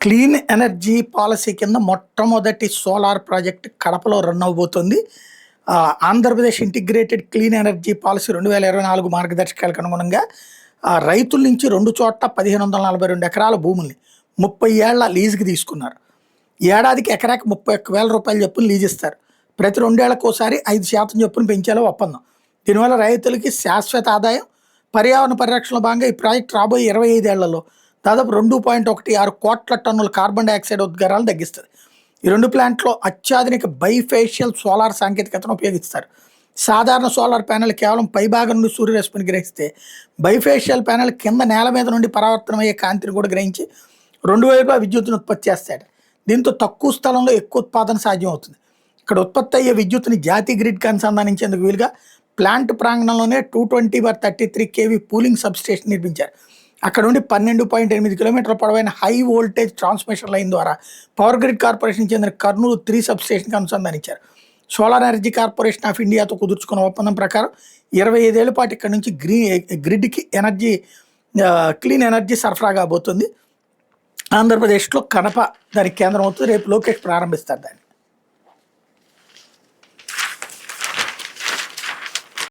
Clean energy policy కింద మొట్టమొదటి solar project కడపలో రన్ అవబోతుంది. Andhra Pradesh integrated clean energy policy 2024 మార్గదర్శకాలకు అనుగుణంగా రైతుల నుంచి 2 చోట్ల 1542 ఎకరాల భూముల్ని 30 ఏళ్ల లీజుకి తీసుకున్నారు. ఏడాదికి ఎకరాకి 31,000 రూపాయల చొప్పున లీజ్ ఇస్తారు. ప్రతి 2 ఏళ్లకోసారి 5% చొప్పున పెంచేలా ఒప్పందం. దీనివల్ల రైతులకి శాశ్వత ఆదాయం. పర్యావరణ పరిరక్షణలో భాగంగా ఈ ప్రాజెక్ట్ రాబోయే 25 ఏళ్లలో దాదాపు 2.16 కోట్ల టన్నుల కార్బన్ డైఆక్సైడ్ ఉద్గారాలు తగ్గిస్తుంది. ఈ 2 ప్లాంట్లో అత్యాధునిక బైఫేషియల్ సోలార్ సాంకేతికతను ఉపయోగిస్తారు. సాధారణ సోలార్ ప్యానెల్ కేవలం పైభాగం నుండి సూర్యరశ్మిని గ్రహిస్తే, బైఫేషియల్ ప్యానెల్ కింద నేల మీద నుండి పరావర్తనమయ్యే కాంతిని కూడా గ్రహించి 2 వైపులా విద్యుత్తును ఉత్పత్తి చేస్తాడు. దీంతో తక్కువ స్థలంలో ఎక్కువ ఉత్పాదన సాధ్యం అవుతుంది. ఇక్కడ ఉత్పత్తి అయ్యే విద్యుత్తుని జాతీయ గ్రిడ్కి అనుసంధానించేందుకు వీలుగా ప్లాంట్ ప్రాంగణంలోనే 220/33 kV పూలింగ్ సబ్స్టేషన్ నిర్మించారు. అక్కడ నుండి 12.8 కిలోమీటర్ల పొడవైన హై వోల్టేజ్ ట్రాన్స్మిషన్ లైన్ ద్వారా పవర్ గ్రిడ్ కార్పొరేషన్ చెందిన కర్నూలు 3 సబ్స్టేషన్కి అనుసంధానించారు. సోలార్ ఎనర్జీ కార్పొరేషన్ ఆఫ్ ఇండియాతో కుదుర్చుకున్న ఒప్పందం ప్రకారం 25 ఏళ్ల పాటు ఇక్కడ నుంచి గ్రిడ్కి క్లీన్ ఎనర్జీ సరఫరా కాబోతుంది. ఆంధ్రప్రదేశ్లో కడప దానికి కేంద్రం అవుతుంది. రేపు లోకేష్ ప్రారంభిస్తారు దాన్ని.